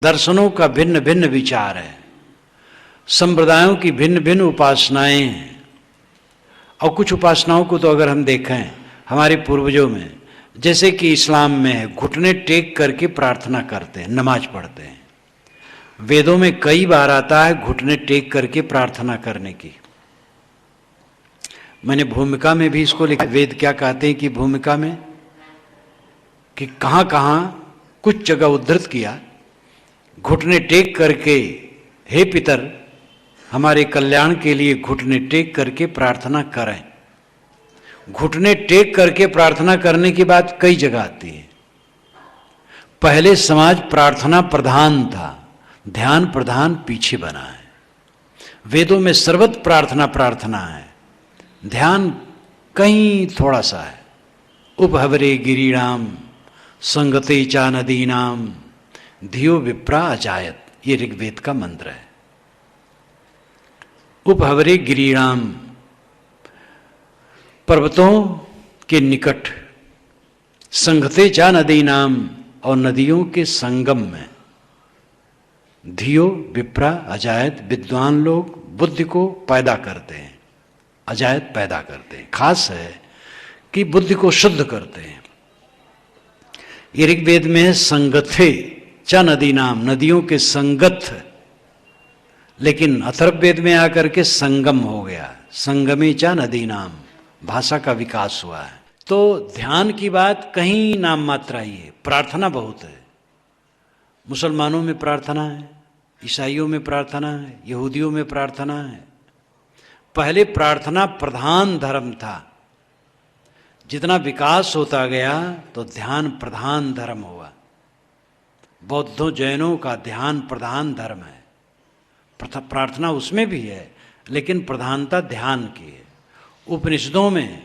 दर्शनों का भिन्न भिन्न विचार है, संप्रदायों की भिन्न भिन्न उपासनाएं हैं। और कुछ उपासनाओं को तो अगर हम देखें हमारे पूर्वजों में, जैसे कि इस्लाम में है, घुटने टेक करके प्रार्थना करते हैं, नमाज पढ़ते हैं। वेदों में कई बार आता है घुटने टेक करके प्रार्थना करने की। मैंने भूमिका में भी इसको लिखा। वेद क्या कहते हैं कि भूमिका में कि कहाँ कहाँ कुछ जगह उद्धृत किया, घुटने टेक करके हे पितर हमारे कल्याण के लिए घुटने टेक करके प्रार्थना करें। घुटने टेक करके प्रार्थना करने की बात कई जगह आती है। पहले समाज प्रार्थना प्रधान था, ध्यान प्रधान पीछे बना है। वेदों में सर्वत्र प्रार्थना प्रार्थना है, ध्यान कहीं थोड़ा सा है। उपहवरे गिरीणाम संगते चा नदीनाम धियो विप्रा अजायत, ये ऋग्वेद का मंत्र है। उपहवरे गिरीणाम, पर्वतों के निकट, संगते चा नदीनाम, और नदियों के संगम में, धियो विप्रा अजायत, विद्वान लोग बुद्धि को पैदा करते हैं, अजायत पैदा करते हैं। खास है कि बुद्धि को शुद्ध करते हैं। ये ऋग्वेद में है संगथे च नदी नाम, नदियों के संगत, लेकिन अथर्ववेद में आकर के संगम हो गया, संगमे च नदी नाम, भाषा का विकास हुआ है। तो ध्यान की बात कहीं नाम मात्रा ही है, प्रार्थना बहुत है। मुसलमानों में प्रार्थना है, ईसाइयों में प्रार्थना है, यहूदियों में प्रार्थना है। पहले प्रार्थना प्रधान धर्म था, जितना विकास होता गया तो ध्यान प्रधान धर्म हुआ। बौद्धों जैनों का ध्यान प्रधान धर्म है, प्रार्थना उसमें भी है, लेकिन प्रधानता ध्यान की है। उपनिषदों में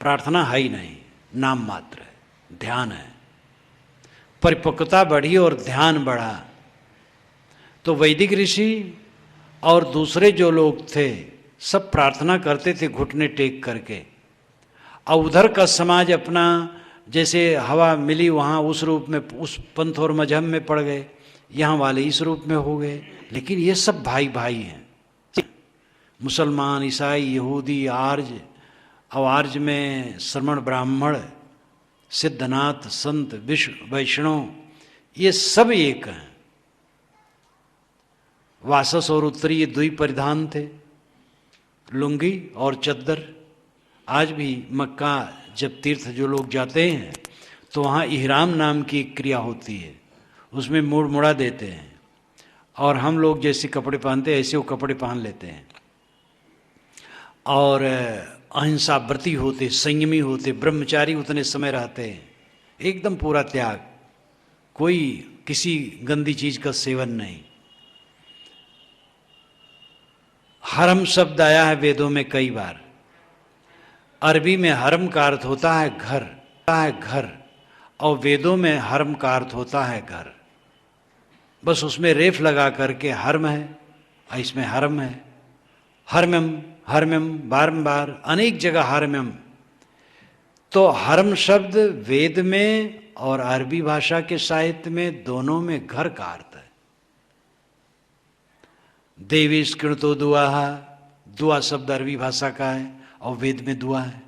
प्रार्थना है ही नहीं, नाम मात्र है, ध्यान है। परिपक्वता बढ़ी और ध्यान बढ़ा तो वैदिक ऋषि और दूसरे जो लोग थे सब प्रार्थना करते थे घुटने टेक करके। और उधर का समाज अपना जैसे हवा मिली वहाँ उस रूप में, उस पंथ और मजहब में पड़ गए, यहाँ वाले इस रूप में हो गए। लेकिन ये सब भाई भाई हैं, मुसलमान, ईसाई, यहूदी, आर्य, और आर्य में श्रमण, ब्राह्मण, सिद्धनाथ, संत, विष्णु, वैष्णव, ये सब एक हैं। वासस और उत्तरी ये दो ही परिधान थे, लुंगी और चद्दर। आज भी मक्का जब तीर्थ जो लोग जाते हैं तो वहाँ इहराम नाम की एक क्रिया होती है, उसमें मुड़ मुड़ा देते हैं, और हम लोग जैसे कपड़े पहनते हैं ऐसे वो कपड़े पहन लेते हैं। और अहिंसा व्रती होते, संयमी होते, ब्रह्मचारी उतने समय रहते हैं, एकदम पूरा त्याग, कोई किसी गंदी चीज का सेवन नहीं। हरम शब्द आया है वेदों में कई बार। अरबी में हरम का अर्थ होता है घर, और वेदों में हरम का अर्थ होता है घर। बस उसमें रेफ लगा करके हर्म है, और इसमें हरम है। हरम्यम हरम्यम, बारंबार अनेक जगह हरम्यम। तो हरम शब्द वेद में और अरबी भाषा के साहित्य में दोनों में घर का अर्थ है। देवीश कृणतो दुआ, दुआ शब्द अरबी भाषा का है और वेद में दुआ है।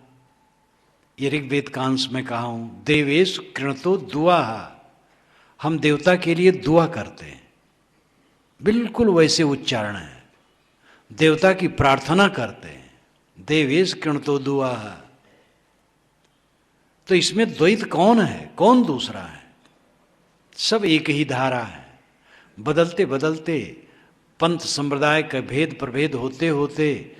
ये ऋग्वेद का अंश में कहा हूं, देवेश कृणतो दुआ, हम देवता के लिए दुआ करते हैं, बिल्कुल वैसे उच्चारण है, देवता की प्रार्थना करते हैं, देवेश कृणतो दुआ। तो इसमें द्वैत कौन है, कौन दूसरा है? सब एक ही धारा है। बदलते बदलते पंथ संप्रदाय का भेद प्रभेद होते होते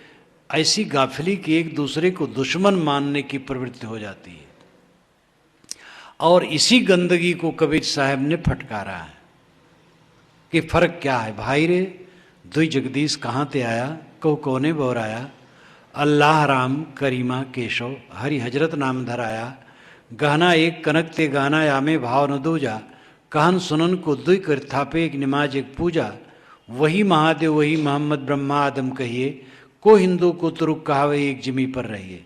ऐसी गाफिली कि एक दूसरे को दुश्मन मानने की प्रवृत्ति हो जाती है। और इसी गंदगी को कबीर साहब ने फटकारा है कि फर्क क्या है भाई रे, दुई जगदीश कहाँ ते आया, कहो कोने बोराया, अल्लाह राम करीमा केशव, हरि हजरत नाम धराया, गहना एक कनक ते गहना यामे भाव न दूजा, कहन सुनन को दुई कर थापे एक नमाज एक पूजा, वही महादेव वही मोहम्मद ब्रह्मा आदम कहिए, को हिंदू को तुरुक कहावे एक जिमी पर रहिए।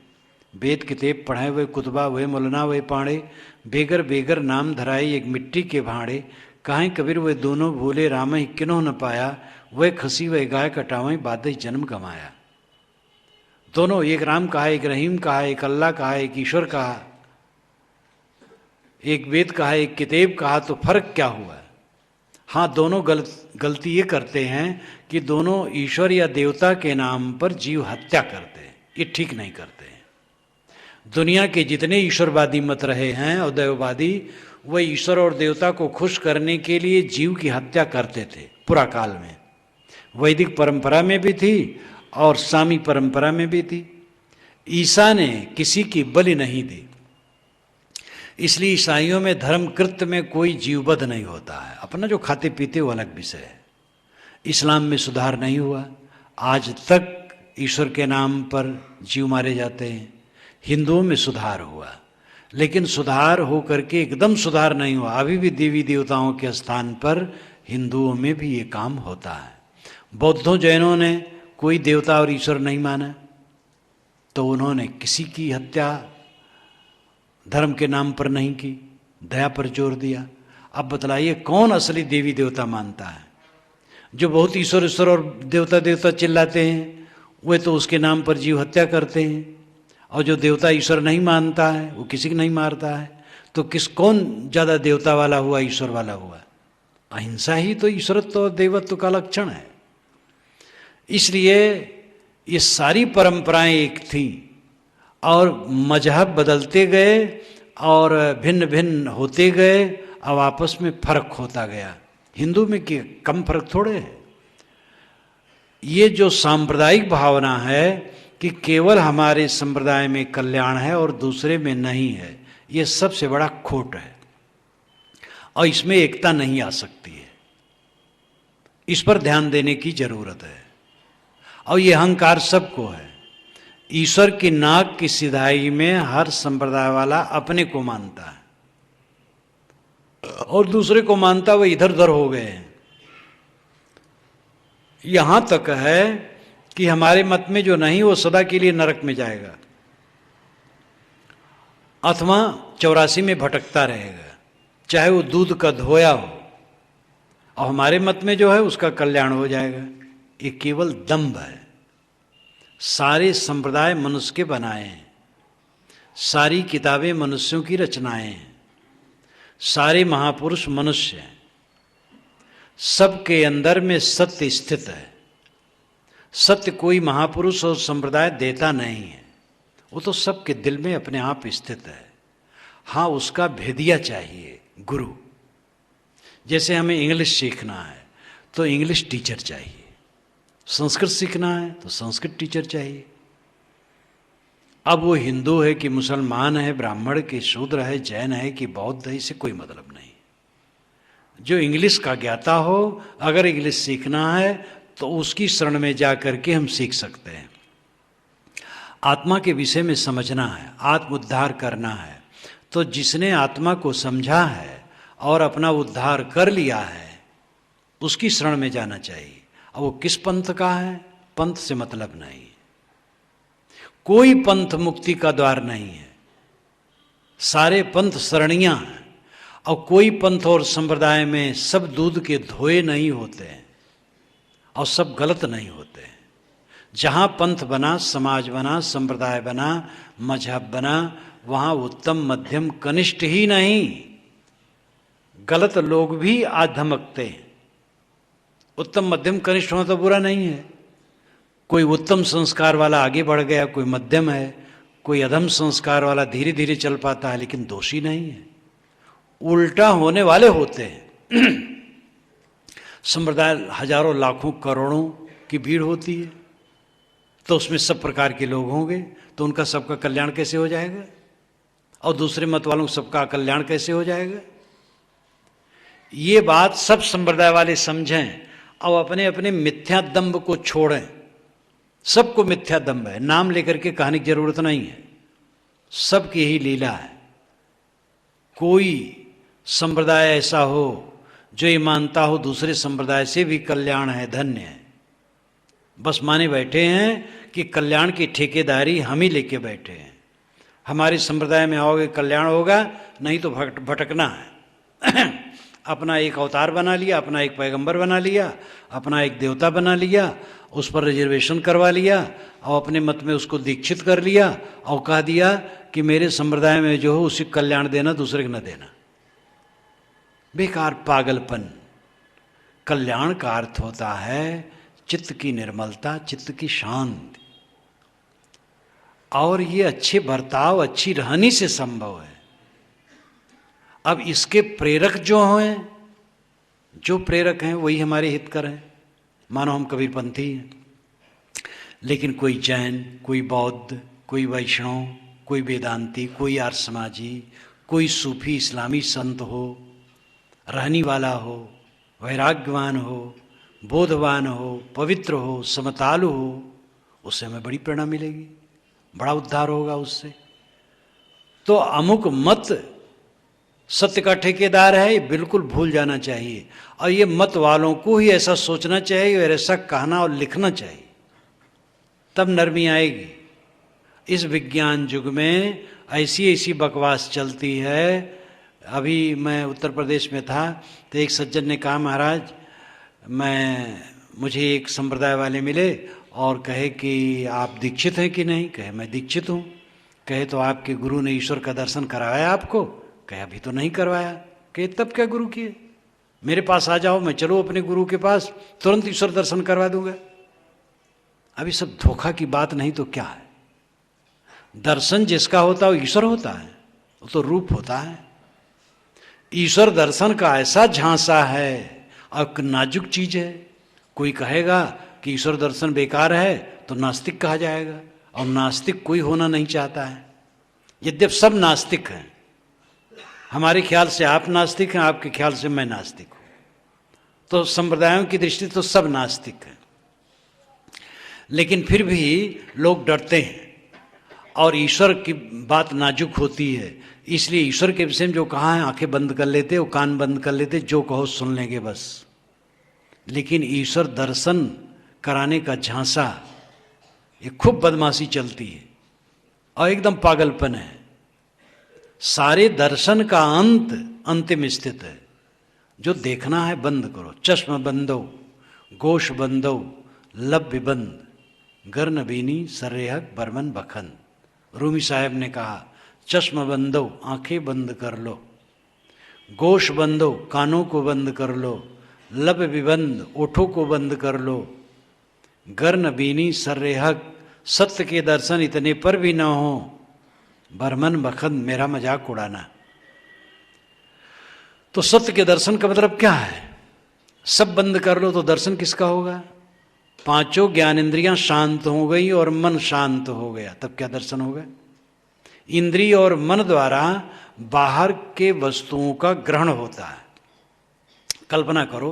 वेद किताब पढ़े हुए कुतबा हुए मौलाना हुए पाड़े, बेगर बेगर नाम धराए एक मिट्टी के भाड़े, काहे कबीर वे दोनों भूले राम ही किन्हों न पाया, वह खसी वह गाय कटावई बादई जन्म गमाया। दोनों, एक राम कहा, एक रहीम कहा, एक अल्लाह कहा, एक ईश्वर कहा, एक वेद कहा, एक किताब कहा, तो फर्क क्या हुआ? हाँ, दोनों गलती ये करते हैं कि दोनों ईश्वर या देवता के नाम पर जीव हत्या करते हैं। ये ठीक नहीं करते हैं। दुनिया के जितने ईश्वरवादी मत रहे हैं और दैववादी, वह ईश्वर और देवता को खुश करने के लिए जीव की हत्या करते थे पुरा काल में। वैदिक परंपरा में भी थी और सामी परंपरा में भी थी। ईसा ने किसी की बलि नहीं दी, इसलिए ईसाइयों में धर्म कृत्य में कोई जीववध नहीं होता है। अपना जो खाते पीते वो अलग विषय है। इस्लाम में सुधार नहीं हुआ, आज तक ईश्वर के नाम पर जीव मारे जाते हैं। हिंदुओं में सुधार हुआ, लेकिन सुधार हो करके एकदम सुधार नहीं हुआ। अभी भी देवी देवताओं के स्थान पर हिंदुओं में भी ये काम होता है। बौद्धों जैनों ने कोई देवता और ईश्वर नहीं माना, तो उन्होंने किसी की हत्या धर्म के नाम पर नहीं की, दया पर जोर दिया। अब बतलाइए कौन असली देवी देवता मानता है? जो बहुत ईश्वर ईश्वर और देवता देवता चिल्लाते हैं, वे तो उसके नाम पर जीव हत्या करते हैं। और जो देवता ईश्वर नहीं मानता है, वो किसी को नहीं मारता है। तो कौन ज़्यादा देवता वाला हुआ, ईश्वर वाला हुआ? अहिंसा ही तो ईश्वरत्व और देवत्व का लक्षण है। इसलिए ये सारी परंपराएं एक थी और मजहब बदलते गए और भिन्न भिन्न होते गए। अब आपस में फर्क होता गया। हिंदू में कम फर्क थोड़े है। ये जो सांप्रदायिक भावना है कि केवल हमारे संप्रदाय में कल्याण है और दूसरे में नहीं है, ये सबसे बड़ा खोट है और इसमें एकता नहीं आ सकती है। इस पर ध्यान देने की जरूरत है। और ये अहंकार सबको है। ईश्वर की नाक की सिधाई में हर संप्रदाय वाला अपने को मानता है और दूसरे को मानता वह इधर उधर हो गए हैं। यहां तक है कि हमारे मत में जो नहीं वो सदा के लिए नरक में जाएगा अथवा 84 में भटकता रहेगा, चाहे वो दूध का धोया हो। और हमारे मत में जो है उसका कल्याण हो जाएगा। ये केवल दंभ है। सारे संप्रदाय मनुष्य के बनाए हैं, सारी किताबें मनुष्यों की रचनाएं हैं, सारे महापुरुष मनुष्य हैं। सबके अंदर में सत्य स्थित है। सत्य कोई महापुरुष और संप्रदाय देता नहीं है, वो तो सबके दिल में अपने आप स्थित है। हाँ, उसका भेदिया चाहिए, गुरु। जैसे हमें इंग्लिश सीखना है तो इंग्लिश टीचर चाहिए, संस्कृत सीखना है तो संस्कृत टीचर चाहिए। अब वो हिंदू है कि मुसलमान है, ब्राह्मण कि शूद्र है, जैन है कि बौद्ध है, इससे कोई मतलब नहीं। जो इंग्लिश का ज्ञाता हो, अगर इंग्लिश सीखना है तो उसकी शरण में जा करके हम सीख सकते हैं। आत्मा के विषय में समझना है, आत्म उद्धार करना है, तो जिसने आत्मा को समझा है और अपना उद्धार कर लिया है उसकी शरण में जाना चाहिए। अब वो किस पंथ का है, पंथ से मतलब नहीं। कोई पंथ मुक्ति का द्वार नहीं है, सारे पंथ शरणियां हैं। और कोई पंथ और संप्रदाय में सब दूध के धोए नहीं होते हैं और सब गलत नहीं होते हैं। जहां पंथ बना, समाज बना, संप्रदाय बना, मजहब बना, वहां उत्तम मध्यम कनिष्ठ ही नहीं, गलत लोग भी आज धमकते हैं। उत्तम मध्यम कनिष्ठ होना तो बुरा नहीं है। कोई उत्तम संस्कार वाला आगे बढ़ गया, कोई मध्यम है, कोई अधम संस्कार वाला धीरे धीरे चल पाता है, लेकिन दोषी नहीं है। उल्टा होने वाले होते हैं। संप्रदाय हजारों लाखों करोड़ों की भीड़ होती है, तो उसमें सब प्रकार के लोग होंगे, तो उनका सबका कल्याण कैसे हो जाएगा? और दूसरे मत वालों सबका कल्याण कैसे हो जाएगा? ये बात सब संप्रदाय वाले समझें और अपने अपने मिथ्या दंभ को छोड़ें। सबको मिथ्या दंभ है, नाम लेकर के कहने की जरूरत नहीं है, सबकी ही लीला है। कोई संप्रदाय ऐसा हो जो ये मानता हो दूसरे संप्रदाय से भी कल्याण है, धन्य है, बस माने बैठे हैं कि कल्याण की ठेकेदारी हम ही लेके बैठे हैं। हमारे संप्रदाय में आओगे कल्याण होगा, नहीं तो भटकना है। अपना एक अवतार बना लिया, अपना एक पैगंबर बना लिया, अपना एक देवता बना लिया, उस पर रिजर्वेशन करवा लिया और अपने मत में उसको दीक्षित कर लिया और कह दिया कि मेरे संप्रदाय में जो हो उसी कल्याण देना, दूसरे को न देना। बेकार पागलपन। कल्याण का अर्थ होता है चित्त की निर्मलता, चित्त की शांति, और ये अच्छे बर्ताव, अच्छी रहनी से संभव है। अब इसके प्रेरक जो हैं, जो प्रेरक हैं वही हमारे हितकर हैं। मानो हम कबीरपंथी हैं, लेकिन कोई जैन, कोई बौद्ध, कोई वैष्णव, कोई वेदांती, कोई आर्य समाजी, कोई सूफी इस्लामी संत हो, रहनी वाला हो, वैराग्यवान हो, बोधवान हो, पवित्र हो, समतालु हो, उससे हमें बड़ी प्रेरणा मिलेगी, बड़ा उद्धार होगा उससे। तो अमुक मत सत्य का ठेकेदार है, ये बिल्कुल भूल जाना चाहिए, और ये मत वालों को ही ऐसा सोचना चाहिए और ऐसा कहना और लिखना चाहिए, तब नरमी आएगी। इस विज्ञान युग में ऐसी ऐसी बकवास चलती है। अभी मैं उत्तर प्रदेश में था तो एक सज्जन ने कहा, महाराज मुझे एक संप्रदाय वाले मिले और कहे कि आप दीक्षित हैं कि नहीं। कहे मैं दीक्षित हूँ। कहे तो आपके गुरु ने ईश्वर का दर्शन कराया आपको। कहे अभी तो नहीं करवाया। कहे तब क्या गुरु किए, मेरे पास आ जाओ, मैं चलो अपने गुरु के पास, तुरंत ईश्वर दर्शन करवा दूंगा। अभी सब धोखा की बात नहीं तो क्या है। दर्शन जिसका होता है वो ईश्वर होता है, वो तो रूप होता है। ईश्वर दर्शन का ऐसा झांसा है और नाजुक चीज है। कोई कहेगा कि ईश्वर दर्शन बेकार है तो नास्तिक कहा जाएगा, और नास्तिक कोई होना नहीं चाहता है। यद्यपि सब नास्तिक हैं, हमारे ख्याल से आप नास्तिक हैं, आपके ख्याल से मैं नास्तिक हूं, तो संप्रदायों की दृष्टि तो सब नास्तिक हैं, लेकिन फिर भी लोग डरते हैं और ईश्वर की बात नाजुक होती है, इसलिए ईश्वर के विषय में जो कहा है आंखें बंद कर लेते, वो कान बंद कर लेते, जो कहो सुन लेंगे बस। लेकिन ईश्वर दर्शन कराने का झांसा, ये खूब बदमाशी चलती है और एकदम पागलपन है। सारे दर्शन का अंत अंतिम स्थित है। जो देखना है बंद करो। चश्म बंदो, गोश बंदो, लब्य बंद, गर्न बीनी सर्रेहक बरमन बखन। रूमी साहब ने कहा, चश्म बंदो, आंखें बंद कर लो, गोश बंदो, कानों को बंद कर लो, लब विबंद, ओठों को बंद कर लो, गर्न बीनी सर्रेहक, सत्य के दर्शन इतने पर भी ना हो, बरमन बखन, मेरा मजाक उड़ाना। तो सत्य के दर्शन का मतलब क्या है? सब बंद कर लो तो दर्शन किसका होगा? पांचों ज्ञानेंद्रियां शांत हो गई और मन शांत हो गया, तब क्या दर्शन होगा? इंद्रिय और मन द्वारा बाहर के वस्तुओं का ग्रहण होता है। कल्पना करो,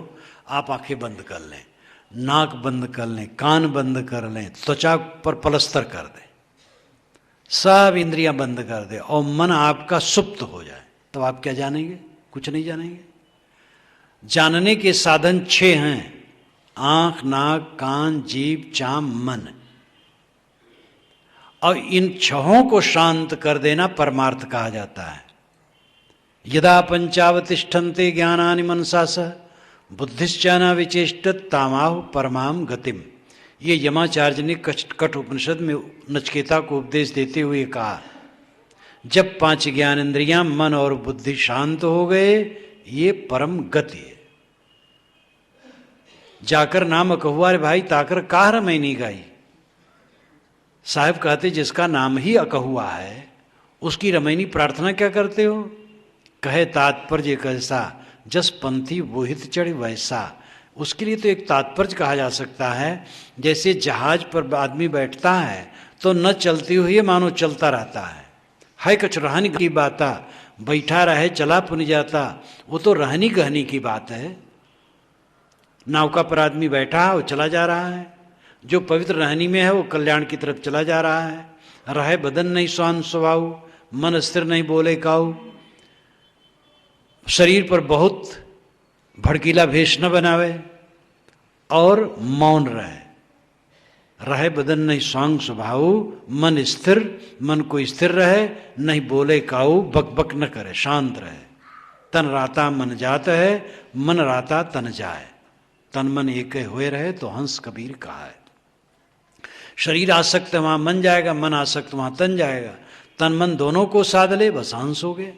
आप आंखें बंद कर लें, नाक बंद कर लें, कान बंद कर लें, त्वचा पर पलस्तर कर दें, सब इंद्रियां बंद कर दे और मन आपका सुप्त हो जाए, तो आप क्या जानेंगे? कुछ नहीं जानेंगे। जानने के साधन 6 हैं: आंख, नाक, कान, जीभ, चाम, मन। और इन 6 को शांत कर देना परमार्थ कहा जाता है। यदा पंचावतिष्ठन्ते ज्ञानानि मनसा सह बुद्धिश्चाना विचेष्टत तामाहु परमाम गतिम। ये यमाचार्य ने कठ उपनिषद में नचिकेता को उपदेश देते हुए कहा, जब 5 ज्ञानेंद्रियां मन और बुद्धि शांत हो गए, ये परम गति है। जाकर नाम अकहुआ रे भाई ताकर कार मैं नहीं गाई। साहब कहते जिसका नाम ही अकहुआ है उसकी रमैनी प्रार्थना क्या करते हो? कहे तात्पर्य कैसा, जस पंथी वोहित चढ़ वैसा। उसके लिए तो एक तात्पर्य कहा जा सकता है, जैसे जहाज पर आदमी बैठता है तो न चलती हुई मानो चलता रहता है कुछ रहनी की बात, बैठा रहे चला पुन जाता, वो तो रहनी गहनी की बात है। नौका पर आदमी बैठा है वो चला जा रहा है, जो पवित्र रहनी में है वो कल्याण की तरफ चला जा रहा है। रहे बदन नहीं स्वान स्वभाव, मन स्थिर नहीं बोले काऊ। शरीर पर बहुत भड़कीला भेष न बनावे और मौन रहे। रहे बदन नहीं स्वांग स्वभाव, मन स्थिर, मन को स्थिर रहे, नहीं बोले काऊ, बक बक न करे, शांत रहे। तन राता मन जात है, मन राता तन जाए। तन मन एक हुए रहे तो हंस कबीर कहा है। शरीर आसक्त वहां मन जाएगा, मन आसक्त वहां तन जाएगा। तन मन दोनों को साध ले बस हंस हो गए।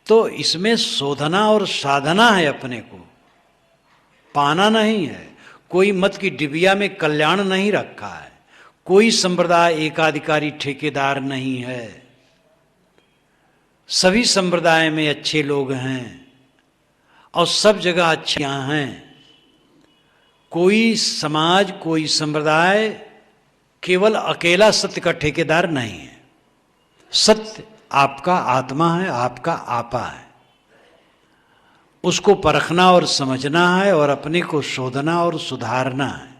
तो इसमें शोधना और साधना है, अपने को पाना नहीं है। कोई मत की डिबिया में कल्याण नहीं रखा है, कोई संप्रदाय एकाधिकारी ठेकेदार नहीं है। सभी संप्रदाय में अच्छे लोग हैं और सब जगह अच्छियां हैं। कोई समाज, कोई संप्रदाय केवल अकेला सत्य का ठेकेदार नहीं है। सत्य आपका आत्मा है, आपका आपा है। उसको परखना और समझना है और अपने को शोधना और सुधारना है।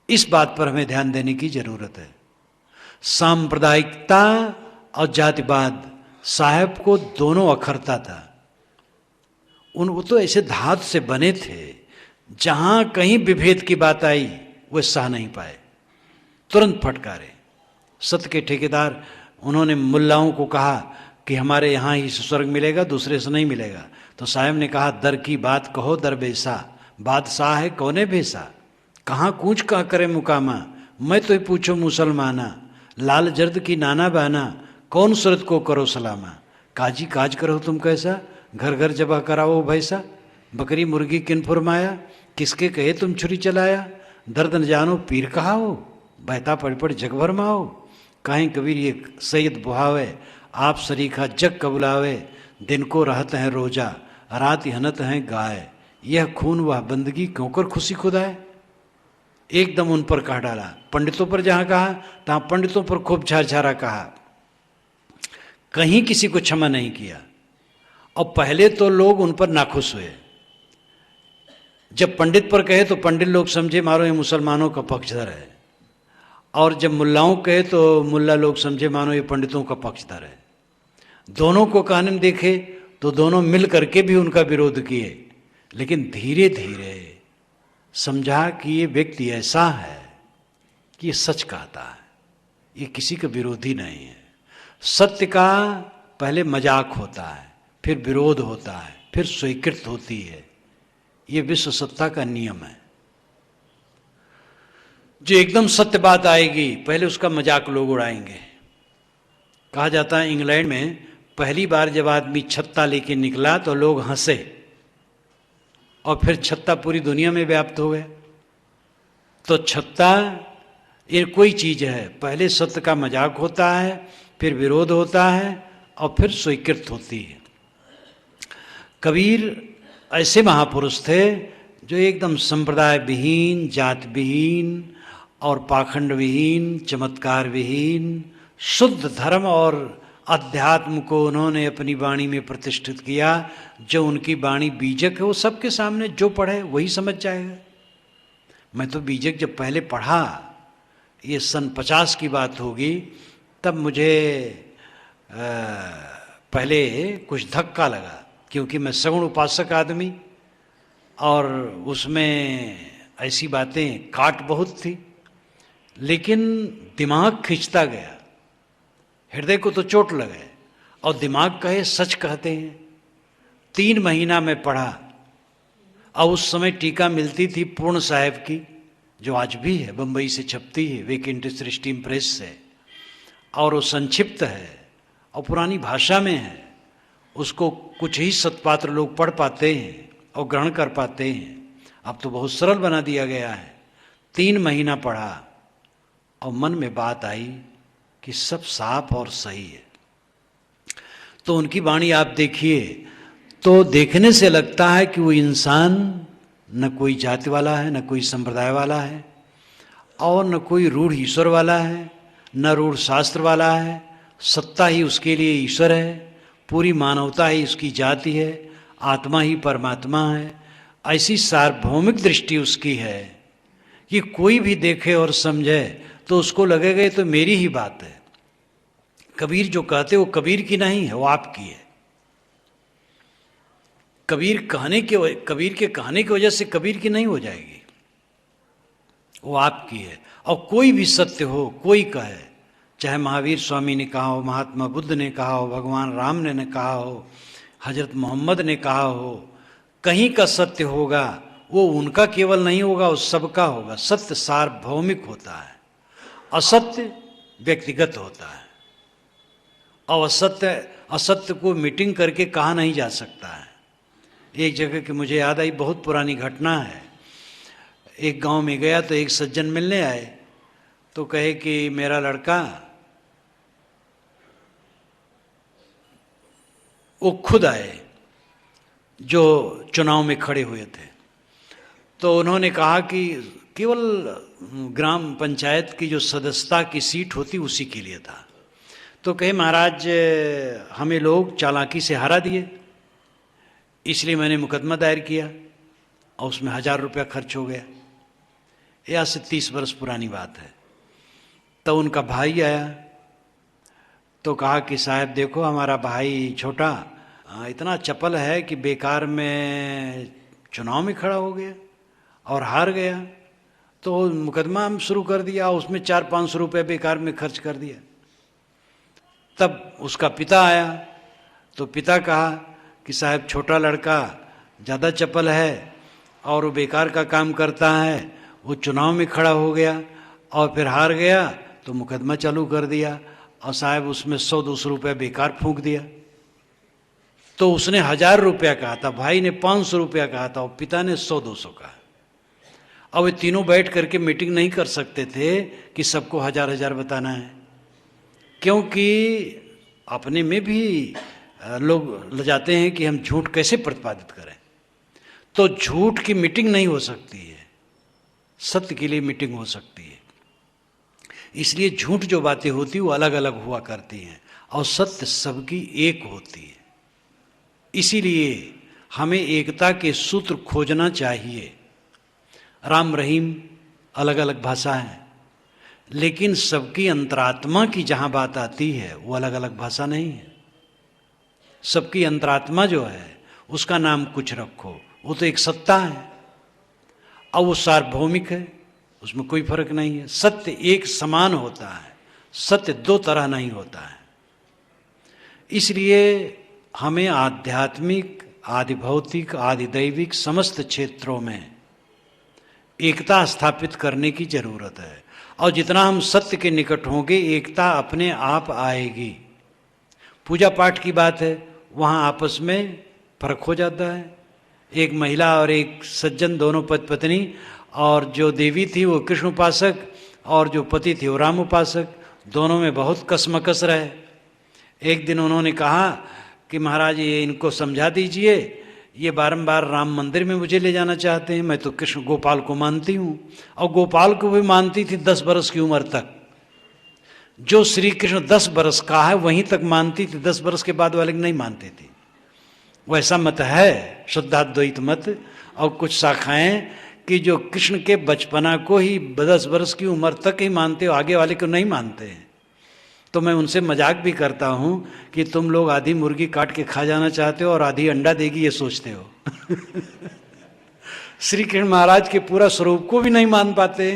इस बात पर हमें ध्यान देने की जरूरत है। सांप्रदायिकता और जातिवाद साहब को दोनों अखरता था। वो तो ऐसे धातु से बने थे, जहां कहीं विभेद की बात आई वे सह नहीं पाए, तुरंत फटकारे। सत्य के ठेकेदार, उन्होंने मुल्लाओं को कहा कि हमारे यहाँ ही स्वर्ग मिलेगा, दूसरे से नहीं मिलेगा। तो साहब ने कहा, दर की बात कहो दरबेसा, बादशाह है कौने भेसा, कहाँ कूच कहाँ करे मुकामा, मैं तो ही पूछो मुसलमाना, लाल जर्द की नाना बाना, कौन सूरत को करो सलामा, काजी काज करो तुम कैसा, घर घर जबा कराओ भैसा, बकरी मुर्गी किन फुरमाया, किसके कहे तुम छुरी चलाया, दर्द न जानो पीर कहा हो, बहता पड़ पड़ जग भर माओ, काहे कबीर ये सैयद बुहावे, आप सरीखा जग कबुलावे, दिन को रहत हैं रोजा, रात हनत हैं गाय, यह खून वह बंदगी क्यों कर खुशी खुदाए। एकदम उन पर कह डाला। पंडितों पर जहां कहा तहां पंडितों पर खूब झारझारा कहा, कहीं किसी को क्षमा नहीं किया। और पहले तो लोग उन पर नाखुश हुए। जब पंडित पर कहे तो पंडित लोग समझे मारो ये मुसलमानों का पक्षधर है, और जब मुल्लाओं कहे तो मुल्ला लोग समझे मानो ये पंडितों का पक्षधर है। दोनों को कहने में देखे तो दोनों मिल करके भी उनका विरोध किए, लेकिन धीरे धीरे समझा कि ये व्यक्ति ऐसा है कि ये सच कहता है, ये किसी का विरोधी नहीं है। सत्य का पहले मजाक होता है, फिर विरोध होता है, फिर स्वीकृत होती है। ये विश्व सत्ता का नियम है। जो एकदम सत्य बात आएगी पहले उसका मजाक लोग उड़ाएंगे। कहा जाता है इंग्लैंड में पहली बार जब आदमी छत्ता लेके निकला तो लोग हंसे, और फिर छत्ता पूरी दुनिया में व्याप्त हो गया। तो छत्ता ये कोई चीज है, पहले सत्य का मजाक होता है, फिर विरोध होता है, और फिर स्वीकृत होती है। कबीर ऐसे महापुरुष थे जो एकदम संप्रदाय विहीन, जात विहीन और पाखंड विहीन, चमत्कार विहीन, शुद्ध धर्म और अध्यात्म को उन्होंने अपनी वाणी में प्रतिष्ठित किया। जो उनकी वाणी बीजक है वो सबके सामने जो पढ़े वही समझ जाएगा। मैं तो बीजक जब पहले पढ़ा, ये सन 50 की बात होगी, तब मुझे पहले कुछ धक्का लगा, क्योंकि मैं सगुण उपासक आदमी, और उसमें ऐसी बातें काट बहुत थी, लेकिन दिमाग खींचता गया। हृदय को तो चोट लगे और दिमाग कहे सच कहते हैं। 3 महीना में पढ़ा, और उस समय टीका मिलती थी पूर्ण साहेब की, जो आज भी है, बम्बई से छपती है वेकेंट सृष्टि प्रेस से, और वो संक्षिप्त है और पुरानी भाषा में है। उसको कुछ ही सत्पात्र लोग पढ़ पाते हैं और ग्रहण कर पाते हैं। अब तो बहुत सरल बना दिया गया है। 3 महीना पढ़ा और मन में बात आई कि सब साफ और सही है। तो उनकी वाणी आप देखिए तो देखने से लगता है कि वो इंसान न कोई जाति वाला है, न कोई संप्रदाय वाला है, और न कोई रूढ़ ईश्वर वाला है, न रूढ़ शास्त्र वाला है। सत्ता ही उसके लिए ईश्वर है, पूरी मानवता ही उसकी जाति है, आत्मा ही परमात्मा है। ऐसी सार्वभौमिक दृष्टि उसकी है कि कोई भी देखे और समझे तो उसको लगेगा ये तो मेरी ही बात है। कबीर जो कहते वो कबीर की नहीं है, वो आपकी है। कबीर के कहने की वजह से कबीर की नहीं हो जाएगी, वो आपकी है। और कोई भी सत्य हो, कोई कहे चाहे महावीर स्वामी ने कहा हो, महात्मा बुद्ध ने कहा हो, भगवान राम ने कहा हो, हजरत मोहम्मद ने कहा हो, कहीं का सत्य होगा वो उनका केवल नहीं होगा, वो सबका होगा। सत्य सार्वभौमिक होता है, असत्य व्यक्तिगत होता है। और असत्य को मीटिंग करके कहा नहीं जा सकता है। एक जगह की मुझे याद आई, बहुत पुरानी घटना है। एक गांव में गया तो एक सज्जन मिलने आए, तो कहे कि मेरा लड़का वो खुद आए जो चुनाव में खड़े हुए थे। तो उन्होंने कहा कि केवल ग्राम पंचायत की जो सदस्यता की सीट होती उसी के लिए था। तो कहे महाराज हमें लोग चालाकी से हरा दिए, इसलिए मैंने मुकदमा दायर किया और उसमें 1000 रुपया खर्च हो गया। यह आज से 30 वर्ष पुरानी बात है। तो उनका भाई आया तो कहा कि साहब देखो हमारा भाई छोटा इतना चपल है कि बेकार में चुनाव में खड़ा हो गया और हार गया, तो मुकदमा हम शुरू कर दिया, उसमें 400-500 रुपये बेकार में खर्च कर दिया। तब उसका पिता आया तो पिता कहा कि साहब छोटा लड़का ज़्यादा चपल है और वो बेकार का काम करता है, वो चुनाव में खड़ा हो गया और फिर हार गया तो मुकदमा चालू कर दिया और साहब उसमें 100-200 रुपये बेकार फूंक दिया। तो उसने 1000 रुपया कहा था, भाई ने 500 रुपया कहा था और पिता ने 100-200 कहा। अब वे तीनों बैठ करके मीटिंग नहीं कर सकते थे कि सबको 1000-1000 बताना है, क्योंकि अपने में भी लोग लजाते हैं कि हम झूठ कैसे प्रतिपादित करें। तो झूठ की मीटिंग नहीं हो सकती है, सत्य के लिए मीटिंग हो सकती है। इसलिए झूठ जो बातें होती वो अलग अलग हुआ करती हैं और सत्य सबकी एक होती है। इसीलिए हमें एकता के सूत्र खोजना चाहिए। राम रहीम अलग अलग भाषा है, लेकिन सबकी अंतरात्मा की जहाँ बात आती है वो अलग अलग भाषा नहीं है। सबकी अंतरात्मा जो है उसका नाम कुछ रखो, वो तो एक सत्ता है और वो सार्वभौमिक है, उसमें कोई फर्क नहीं है। सत्य एक समान होता है, सत्य दो तरह नहीं होता है। इसलिए हमें आध्यात्मिक, आदि भौतिक, आदि दैविक समस्त क्षेत्रों में एकता स्थापित करने की जरूरत है। और जितना हम सत्य के निकट होंगे एकता अपने आप आएगी। पूजा पाठ की बात है, वहाँ आपस में फर्क हो जाता है। एक महिला और एक सज्जन दोनों पति पत्नी, और जो देवी थी वो कृष्ण उपासक और जो पति थे वो राम उपासक, दोनों में बहुत कसमकस रहे। एक दिन उन्होंने कहा कि महाराज ये इनको समझा दीजिए, ये बारंबार राम मंदिर में मुझे ले जाना चाहते हैं, मैं तो कृष्ण गोपाल को मानती हूँ। और गोपाल को भी मानती थी 10 बरस की उम्र तक। जो श्री कृष्ण 10 बरस का है वहीं तक मानती थी, 10 बरस के बाद वाले नहीं मानती थी। वैसा मत है शुद्धाद्वैत मत। और कुछ शाखाएं कि जो कृष्ण के बचपना को ही 10 बरस की उम्र तक ही मानते हो, आगे वाले को नहीं मानते हैं। तो मैं उनसे मजाक भी करता हूँ कि तुम लोग आधी मुर्गी काट के खा जाना चाहते हो और आधी अंडा देगी ये सोचते हो। श्री कृष्ण महाराज के पूरा स्वरूप को भी नहीं मान पाते।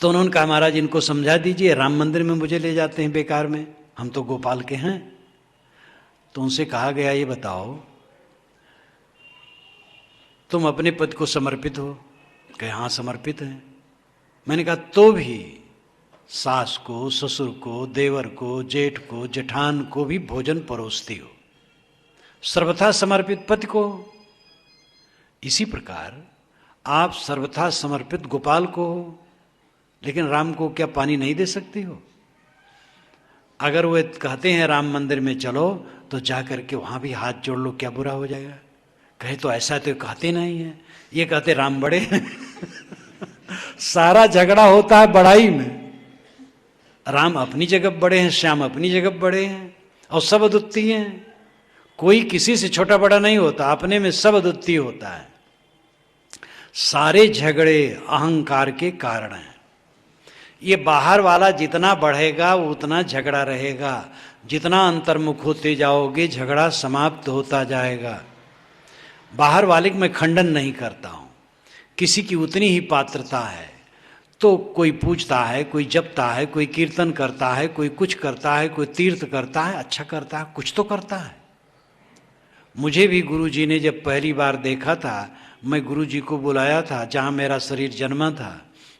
तो उन्होंने कहा महाराज इनको समझा दीजिए, राम मंदिर में मुझे ले जाते हैं बेकार में, हम तो गोपाल के हैं। तो उनसे कहा गया ये बताओ तुम अपने पद को समर्पित हो? कहे हाँ समर्पित हैं। मैंने कहा तो भी सास को, ससुर को, देवर को, जेठ को, जेठान को भी भोजन परोसती हो, सर्वथा समर्पित पति को। इसी प्रकार आप सर्वथा समर्पित गोपाल को हो, लेकिन राम को क्या पानी नहीं दे सकती हो? अगर वो कहते हैं राम मंदिर में चलो तो जाकर के वहां भी हाथ जोड़ लो, क्या बुरा हो जाएगा? कहे तो ऐसा तो कहते नहीं है, ये कहते राम बड़े हैं। सारा झगड़ा होता है बड़ाई में। राम अपनी जगह बड़े हैं, श्याम अपनी जगह बड़े हैं और सब अद्वितीय हैं। कोई किसी से छोटा बड़ा नहीं होता, अपने में सब अद्वितीय होता है। सारे झगड़े अहंकार के कारण हैं। ये बाहर वाला जितना बढ़ेगा उतना झगड़ा रहेगा, जितना अंतर्मुख होते जाओगे झगड़ा समाप्त होता जाएगा। बाहर वाले को मैं खंडन नहीं करता हूँ, किसी की उतनी ही पात्रता है। तो कोई पूजता है, कोई जपता है, कोई कीर्तन करता है, कोई कुछ करता है, कोई तीर्थ करता है, अच्छा करता है, कुछ तो करता है। मुझे भी गुरुजी ने जब पहली बार देखा था, मैं गुरुजी को बुलाया था जहाँ मेरा शरीर जन्मा था,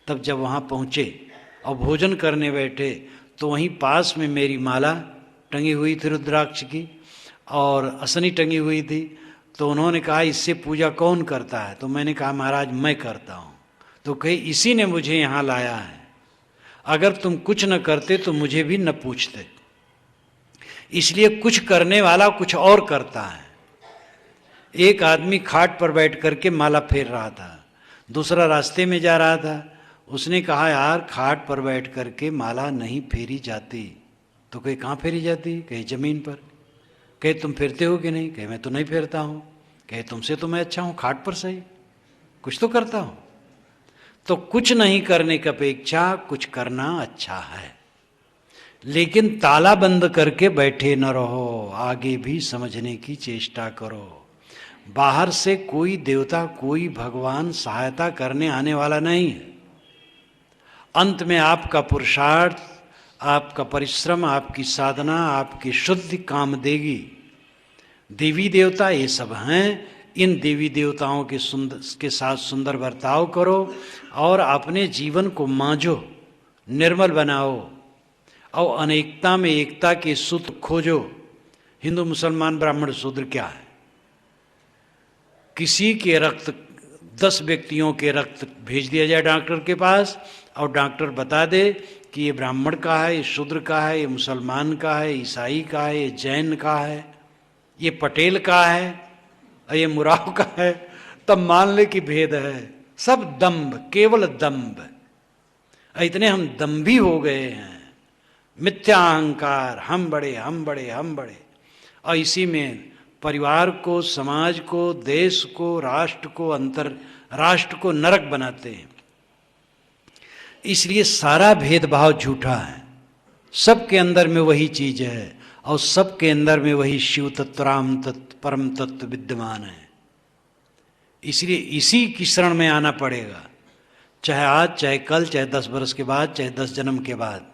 तब जब वहाँ पहुँचे और भोजन करने बैठे तो वहीं पास में मेरी माला टंगी हुई थी रुद्राक्ष की और असनी टंगी हुई थी। तो उन्होंने कहा इससे पूजा कौन करता है? तो मैंने कहा महाराज मैं करता हूँ। तो कहे इसी ने मुझे यहाँ लाया है, अगर तुम कुछ न करते तो मुझे भी न पूछते। इसलिए कुछ करने वाला कुछ और करता है। एक आदमी खाट पर बैठ करके माला फेर रहा था, दूसरा रास्ते में जा रहा था। उसने कहा यार खाट पर बैठ करके माला नहीं फेरी जाती। तो कहे कहाँ फेरी जाती? कहे जमीन पर। कहे तुम फेरते हो कि नहीं? कहे मैं तो नहीं फेरता हूँ। कहे तुमसे तो मैं अच्छा हूँ, खाट पर सही कुछ तो करता हूँ। तो कुछ नहीं करने की अपेक्षा कुछ करना अच्छा है, लेकिन ताला बंद करके बैठे न रहो, आगे भी समझने की चेष्टा करो। बाहर से कोई देवता कोई भगवान सहायता करने आने वाला नहीं है। अंत में आपका पुरुषार्थ, आपका परिश्रम, आपकी साधना, आपकी शुद्धि काम देगी। देवी देवता ये सब हैं, इन देवी देवताओं के साथ सुंदर बर्ताव करो और अपने जीवन को मांझो, निर्मल बनाओ और अनेकता में एकता के सूत्र खोजो। हिंदू मुसलमान ब्राह्मण शूद्र क्या है? किसी के रक्त 10 व्यक्तियों के रक्त भेज दिया जाए डॉक्टर के पास और डॉक्टर बता दे कि ये ब्राह्मण का है, ये शूद्र का है, ये मुसलमान का है, ईसाई का है, ये जैन का है, ये पटेल का है और ये मुराव का है, तब मान ले कि भेद है। सब दंभ, केवल दंभ। इतने हम दंभी हो गए हैं, मिथ्या अहंकार, हम बड़े हम बड़े हम बड़े। और इसी में परिवार को, समाज को, देश को, राष्ट्र को, राष्ट्र को नरक बनाते हैं। इसलिए सारा भेदभाव झूठा है। सबके अंदर में वही चीज है और सबके अंदर में वही शिव तत्व, राम तत्व, परम तत्व विद्यमान है। इसलिए इसी की शरण में आना पड़ेगा, चाहे आज, चाहे कल, चाहे 10 वर्ष के बाद, चाहे 10 जन्म के बाद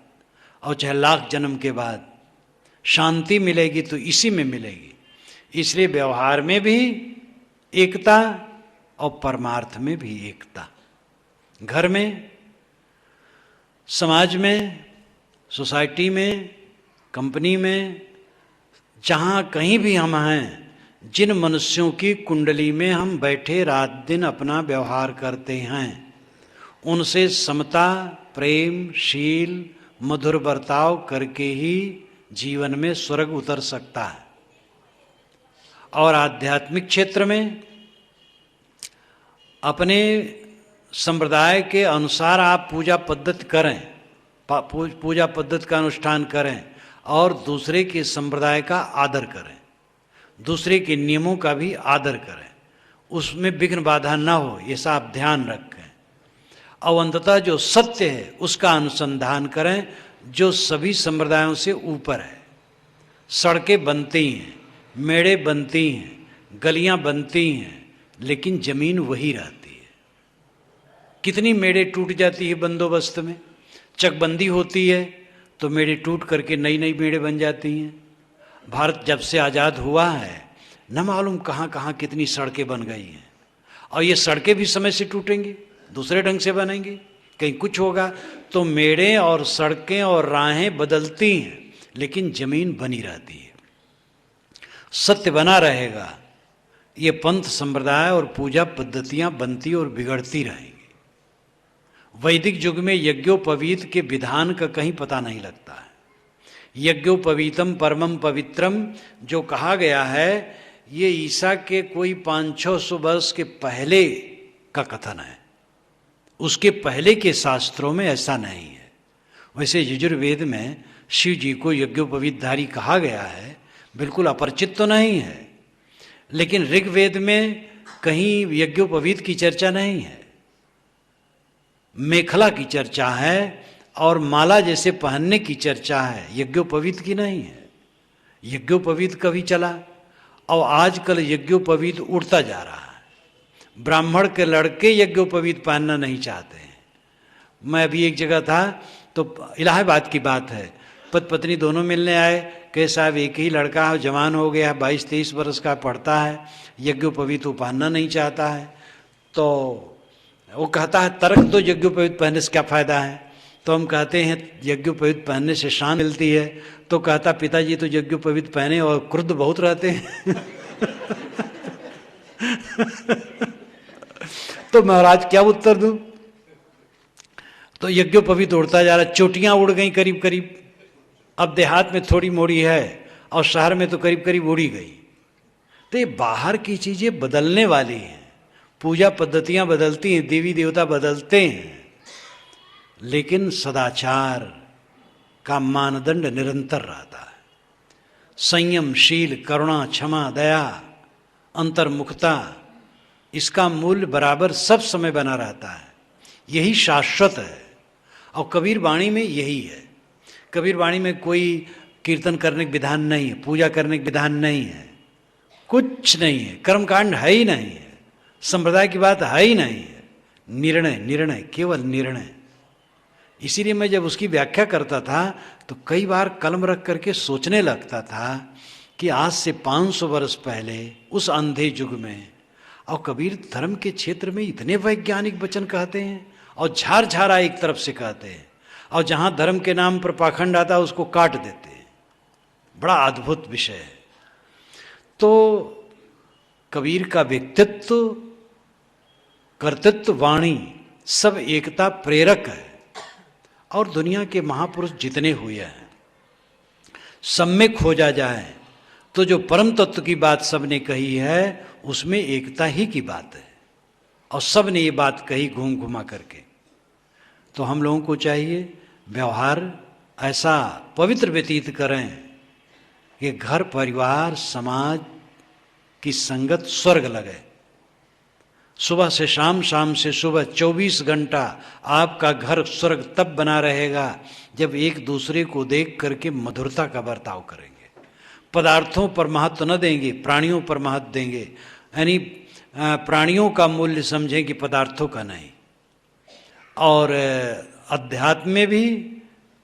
और चाहे लाख जन्म के बाद। शांति मिलेगी तो इसी में मिलेगी। इसलिए व्यवहार में भी एकता और परमार्थ में भी एकता। घर में, समाज में, सोसाइटी में, कंपनी में, जहाँ कहीं भी हम हैं, जिन मनुष्यों की कुंडली में हम बैठे रात दिन अपना व्यवहार करते हैं, उनसे समता, प्रेम, शील, मधुर बर्ताव करके ही जीवन में स्वर्ग उतर सकता है। और आध्यात्मिक क्षेत्र में अपने संप्रदाय के अनुसार आप पूजा पद्धति करें, पूजा पद्धति का अनुष्ठान करें और दूसरे के संप्रदाय का आदर करें, दूसरे के नियमों का भी आदर करें, उसमें विघ्न बाधा न हो, ये सब आप ध्यान रखें। और अंततः जो सत्य है उसका अनुसंधान करें, जो सभी संप्रदायों से ऊपर है। सड़कें बनती हैं, मेड़े बनती हैं, गलियां बनती हैं, लेकिन जमीन वही रहती है। कितनी मेड़े टूट जाती है बंदोबस्त में। चकबंदी होती है तो मेड़े टूट करके नई नई मेड़े बन जाती हैं। भारत जब से आज़ाद हुआ है न मालूम कहाँ कहाँ कितनी सड़कें बन गई हैं। और ये सड़कें भी समय से टूटेंगी, दूसरे ढंग से बनेंगी, कहीं कुछ होगा। तो मेड़े और सड़कें और राहें बदलती हैं, लेकिन जमीन बनी रहती है, सत्य बना रहेगा। ये पंथ संप्रदाय और पूजा पद्धतियां बनती और बिगड़ती रहेंगी। वैदिक युग में यज्ञोपवीत के विधान का कहीं पता नहीं लगता है। यज्ञोपवीतम परमम पवित्रम जो कहा गया है, ये ईसा के कोई 500-600 वर्ष के पहले का कथन है। उसके पहले के शास्त्रों में ऐसा नहीं है। वैसे यजुर्वेद में शिव जी को यज्ञोपवीतधारी कहा गया है, बिल्कुल अपरिचित तो नहीं है। लेकिन ऋग्वेद में कहीं यज्ञोपवीत की चर्चा नहीं है, मेखला की चर्चा है और माला जैसे पहनने की चर्चा है, यज्ञोपवीत की नहीं है। यज्ञोपवीत कभी चला और आजकल यज्ञोपवीत उड़ता जा रहा है। ब्राह्मण के लड़के यज्ञोपवीत पहनना नहीं चाहते हैं, मैं अभी एक जगह था, तो इलाहाबाद की बात है, पति पत्नी दोनों मिलने आए, कहे साहब एक ही लड़का है, जवान हो गया, 22-23 वर्ष का, पढ़ता है, यज्ञोपवीत तो पहनना नहीं चाहता है। तो वो कहता है तर्क तो यज्ञोपवीत पहनने से क्या फायदा है। तो हम कहते हैं यज्ञोपवीत पहनने से शान मिलती है। तो कहता पिताजी तो यज्ञोपवीत पहने और क्रुद्ध बहुत रहते हैं। तो महाराज क्या उत्तर दूं। तो यज्ञोपवीत उड़ता जा रहा, चोटियां उड़ गई करीब करीब, अब देहात में थोड़ी मोड़ी है और शहर में तो करीब करीब उड़ी गई। तो ये बाहर की चीजें बदलने वाली हैं, पूजा पद्धतियां बदलती हैं, देवी देवता बदलते हैं, लेकिन सदाचार का मानदंड निरंतर रहता है। संयम, शील, करुणा, क्षमा, दया, अंतर्मुखता, इसका मूल्य बराबर सब समय बना रहता है। यही शाश्वत है। और कबीर वाणी में यही है। कबीर वाणी में कोई कीर्तन करने का विधान नहीं है, पूजा करने का विधान नहीं है, कुछ नहीं है, कर्मकांड है ही नहीं है, संप्रदाय की बात है ही नहीं है। निर्णय, निर्णय, केवल निर्णय। इसीलिए मैं जब उसकी व्याख्या करता था तो कई बार कलम रख करके सोचने लगता था कि आज से 500 वर्ष पहले उस अंधे युग में, और कबीर धर्म के क्षेत्र में इतने वैज्ञानिक वचन कहते हैं और झार झारा एक तरफ से कहते हैं, और जहाँ धर्म के नाम पर पाखंड आता है उसको काट देते हैं। बड़ा अद्भुत विषय है। तो कबीर का व्यक्तित्व, कर्तृत्व, वाणी सब एकता प्रेरक है। और दुनिया के महापुरुष जितने हुए हैं, सब में खोजा जाए तो जो परम तत्व की बात सबने कही है उसमें एकता ही की बात है, और सब ने ये बात कही घूम घुमा करके। तो हम लोगों को चाहिए व्यवहार ऐसा पवित्र व्यतीत करें कि घर परिवार समाज की संगत स्वर्ग लगे। सुबह से शाम, शाम से सुबह, 24 घंटा आपका घर स्वर्ग तब बना रहेगा जब एक दूसरे को देख करके मधुरता का बर्ताव करेंगे। पदार्थों पर महत्व न देंगे, प्राणियों पर महत्व देंगे, यानी प्राणियों का मूल्य समझें कि पदार्थों का नहीं। और अध्यात्म में भी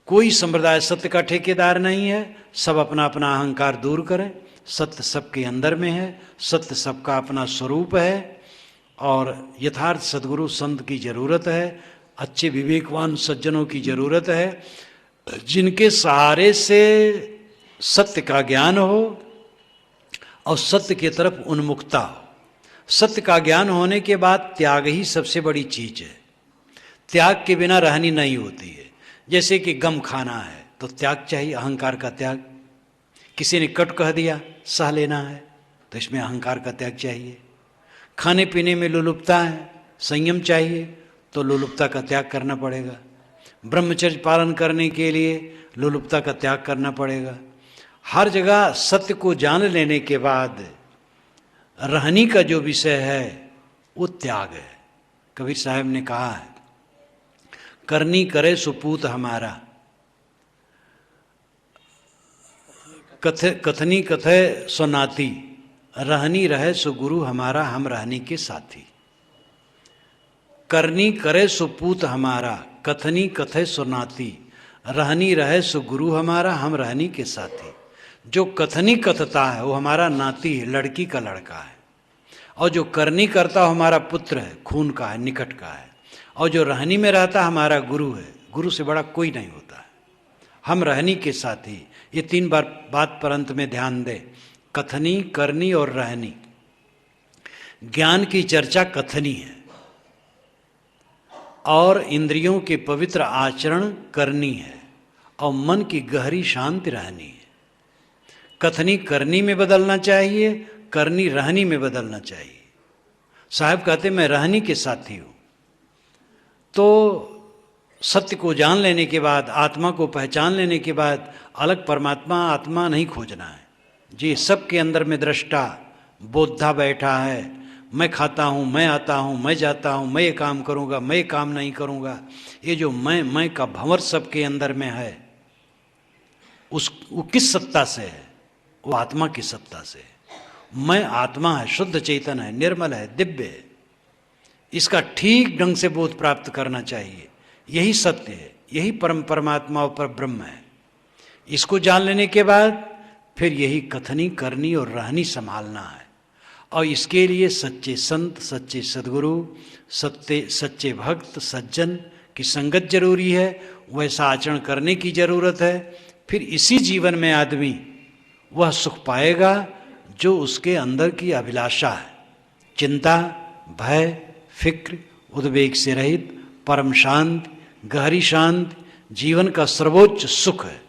कोई संप्रदाय सत्य का ठेकेदार नहीं है। सब अपना अपना अहंकार दूर करें। सत्य सबके अंदर में है, सत्य सबका अपना स्वरूप है, और यथार्थ सद्गुरु संत की जरूरत है, अच्छे विवेकवान सज्जनों की जरूरत है, जिनके सहारे से सत्य का ज्ञान हो और सत्य की तरफ उन्मुखता हो। सत्य का ज्ञान होने के बाद त्याग ही सबसे बड़ी चीज है। त्याग के बिना रहनी नहीं होती है। जैसे कि गम खाना है तो त्याग चाहिए, अहंकार का त्याग। किसी ने कट कह दिया, सह लेना है, तो इसमें अहंकार का त्याग चाहिए। खाने पीने में लोलुपता है, संयम चाहिए, तो लोलुपता का त्याग करना पड़ेगा। ब्रह्मचर्य पालन करने के लिए लोलुपता का त्याग करना पड़ेगा। हर जगह सत्य को जान लेने के बाद रहनी का जो विषय है वो त्याग है। कबीर साहब ने कहा है, करनी करे सुपूत हमारा, कथनी कथे सुनाती, रहनी रहे सो गुरु हमारा, हम रहनी के साथी। करनी करे सुपूत हमारा, कथनी कथे सुनाती, रहनी रहे सो गुरु हमारा, हम रहनी के साथी। जो कथनी कथता है वो हमारा नाती है, लड़की का लड़का है, और जो करनी करता हमारा पुत्र है, खून का है, निकट का है, और जो रहनी में रहता हमारा गुरु है। गुरु से बड़ा कोई नहीं होता है। हम रहनी के साथी। ये 3 बार बात पर अंत में ध्यान दे, कथनी, करनी और रहनी। ज्ञान की चर्चा कथनी है और इंद्रियों के पवित्र आचरण करनी है, और मन की गहरी शांति रहनी है। कथनी करनी में बदलना चाहिए, करनी रहनी में बदलना चाहिए। साहब कहते मैं रहनी के साथी हूं। तो सत्य को जान लेने के बाद, आत्मा को पहचान लेने के बाद अलग परमात्मा आत्मा नहीं खोजना है जी। सबके अंदर में दृष्टा बोधा बैठा है। मैं खाता हूँ, मैं आता हूँ, मैं जाता हूँ, मैं ये काम करूँगा, मैं ये काम नहीं करूँगा। ये जो मैं का भंवर सबके अंदर में है, वो किस सत्ता से है? वो आत्मा की सत्ता से है। मैं आत्मा है, शुद्ध चेतन है, निर्मल है, दिव्य है। इसका ठीक ढंग से बोध प्राप्त करना चाहिए यही सत्य है, यही परमात्मा और पर ब्रह्म है। इसको जान लेने के बाद फिर यही कथनी करनी और रहनी संभालना है। और इसके लिए सच्चे संत, सच्चे सद्गुरु, सच्चे भक्त, सज्जन की संगत जरूरी है, वैसा आचरण करने की जरूरत है। फिर इसी जीवन में आदमी वह सुख पाएगा जो उसके अंदर की अभिलाषा है। चिंता, भय, फिक्र, उद्वेग से रहित परम शांति, गहरी शांति जीवन का सर्वोच्च सुख है।